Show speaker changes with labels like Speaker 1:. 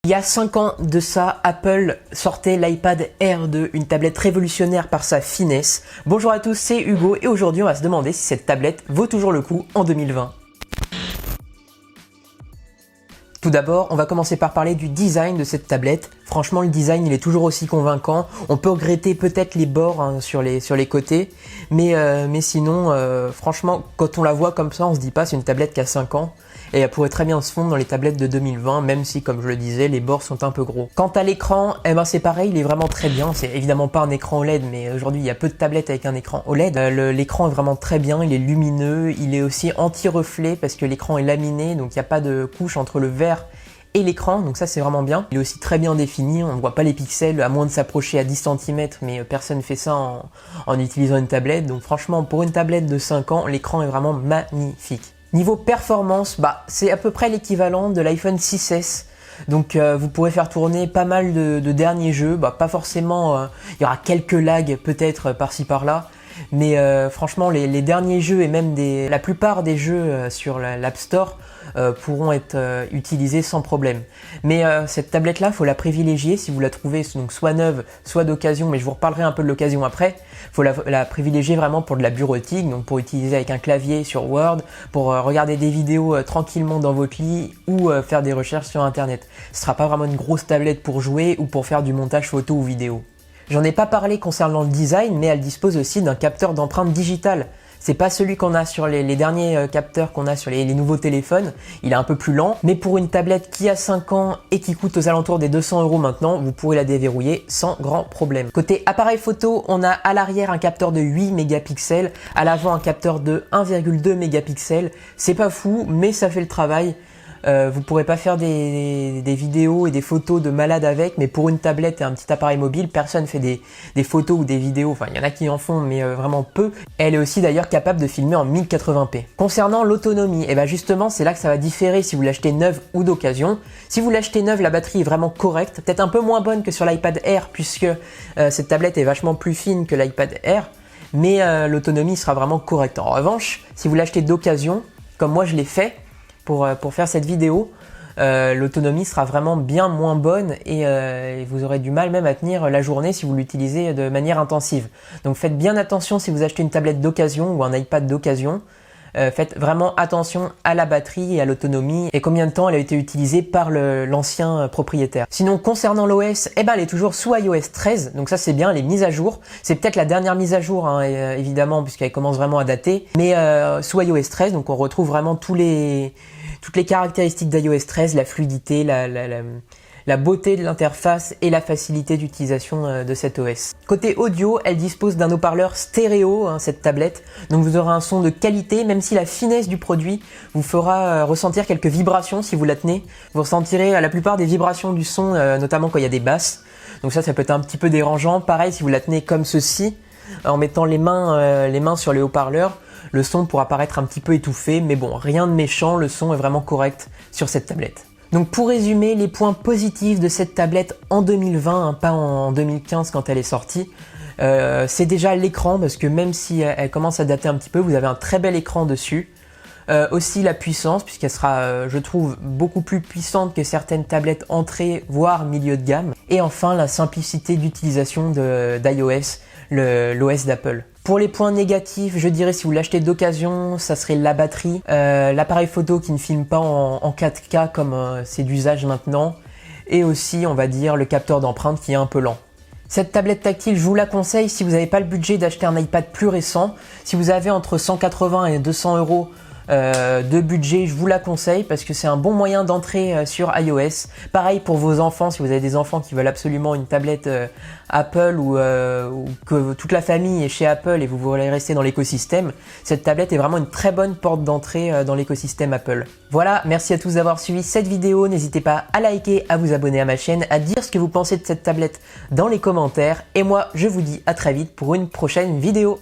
Speaker 1: Il y a 5 ans de ça, Apple sortait l'iPad Air 2, une tablette révolutionnaire par sa finesse. Bonjour à tous, c'est Hugo et aujourd'hui on va se demander si cette tablette vaut toujours le coup en 2020. Tout d'abord, on va commencer par parler du design de cette tablette. Franchement, le design, il est toujours aussi convaincant. On peut regretter peut-être les bords sur les côtés, mais sinon, franchement, quand on la voit comme ça, on se dit pas c'est une tablette qui a 5 ans. Et elle pourrait très bien se fondre dans les tablettes de 2020, même si, comme je le disais, les bords sont un peu gros. Quant à l'écran, eh ben c'est pareil, il est vraiment très bien. C'est évidemment pas un écran OLED, mais aujourd'hui, il y a peu de tablettes avec un écran OLED. L'écran est vraiment très bien, il est lumineux, il est aussi anti-reflet parce que l'écran est laminé, donc il n'y a pas de couche entre le verre et l'écran, donc ça c'est vraiment bien. Il est aussi très bien défini, on ne voit pas les pixels à moins de s'approcher à 10 cm, mais personne ne fait ça en utilisant une tablette. Donc franchement, pour une tablette de 5 ans, l'écran est vraiment magnifique. Niveau performance, c'est à peu près l'équivalent de l'iPhone 6S. Donc vous pourrez faire tourner pas mal de derniers jeux, pas forcément, il y aura quelques lags peut-être par-ci par-là, mais franchement les derniers jeux et même la plupart des jeux sur l'App Store pourront être utilisés sans problème. Mais cette tablette là, faut la privilégier si vous la trouvez donc soit neuve, soit d'occasion, mais je vous reparlerai un peu de l'occasion après. Faut la privilégier vraiment pour de la bureautique, donc pour utiliser avec un clavier sur Word, pour regarder des vidéos tranquillement dans votre lit ou faire des recherches sur internet. Ce sera pas vraiment une grosse tablette pour jouer ou pour faire du montage photo ou vidéo. J'en ai pas parlé concernant le design, mais elle dispose aussi d'un capteur d'empreinte digitale. C'est pas celui qu'on a sur les derniers capteurs qu'on a sur les nouveaux téléphones, il est un peu plus lent, mais pour une tablette qui a 5 ans et qui coûte aux alentours des 200 € maintenant, vous pourrez la déverrouiller sans grand problème. Côté appareil photo, on a à l'arrière un capteur de 8 mégapixels, à l'avant un capteur de 1,2 mégapixels. C'est pas fou, mais ça fait le travail. Vous pourrez pas faire des vidéos et des photos de malade avec, mais pour une tablette et un petit appareil mobile, personne fait des photos ou des vidéos, enfin il y en a qui en font, mais vraiment peu. Elle est aussi d'ailleurs capable de filmer en 1080p. Concernant l'autonomie, et justement c'est là que ça va différer si vous l'achetez neuve ou d'occasion. Si vous l'achetez neuve, la batterie est vraiment correcte, peut-être un peu moins bonne que sur l'iPad Air, puisque cette tablette est vachement plus fine que l'iPad Air, mais l'autonomie sera vraiment correcte. En revanche, si vous l'achetez d'occasion, comme moi je l'ai fait, pour faire cette vidéo, l'autonomie sera vraiment bien moins bonne et vous aurez du mal même à tenir la journée si vous l'utilisez de manière intensive. Donc faites bien attention si vous achetez une tablette d'occasion ou un iPad d'occasion. Faites vraiment attention à la batterie et à l'autonomie et combien de temps elle a été utilisée par l'ancien propriétaire. Sinon concernant l'OS, elle est toujours sous iOS 13, donc ça c'est bien, les mises à jour. C'est peut-être la dernière mise à jour évidemment puisqu'elle commence vraiment à dater, mais sous iOS 13, donc on retrouve vraiment toutes les caractéristiques d'iOS 13, la fluidité, la beauté de l'interface et la facilité d'utilisation de cet OS. Côté audio, elle dispose d'un haut-parleur stéréo, cette tablette, donc vous aurez un son de qualité, même si la finesse du produit vous fera ressentir quelques vibrations si vous la tenez. Vous ressentirez la plupart des vibrations du son, notamment quand il y a des basses, donc ça peut être un petit peu dérangeant. Pareil si vous la tenez comme ceci, en mettant les mains sur les haut-parleurs, le son pourra paraître un petit peu étouffé, mais bon, rien de méchant, le son est vraiment correct sur cette tablette. Donc pour résumer, les points positifs de cette tablette en 2020, pas en 2015 quand elle est sortie, c'est déjà l'écran, parce que même si elle commence à dater un petit peu, vous avez un très bel écran dessus. Aussi la puissance, puisqu'elle sera, je trouve, beaucoup plus puissante que certaines tablettes entrée, voire milieu de gamme. Et enfin, la simplicité d'utilisation d'iOS, l'OS d'Apple. Pour les points négatifs, je dirais si vous l'achetez d'occasion, ça serait la batterie, l'appareil photo qui ne filme pas en 4K comme c'est d'usage maintenant, et aussi, on va dire, le capteur d'empreinte qui est un peu lent. Cette tablette tactile, je vous la conseille si vous n'avez pas le budget d'acheter un iPad plus récent. Si vous avez entre 180 et 200 € de budget, je vous la conseille parce que c'est un bon moyen d'entrer sur iOS. Pareil pour vos enfants, si vous avez des enfants qui veulent absolument une tablette Apple ou que toute la famille est chez Apple et vous voulez rester dans l'écosystème, cette tablette est vraiment une très bonne porte d'entrée dans l'écosystème Apple. Voilà, merci à tous d'avoir suivi cette vidéo. N'hésitez pas à liker, à vous abonner à ma chaîne, à dire ce que vous pensez de cette tablette dans les commentaires. Et moi, je vous dis à très vite pour une prochaine vidéo.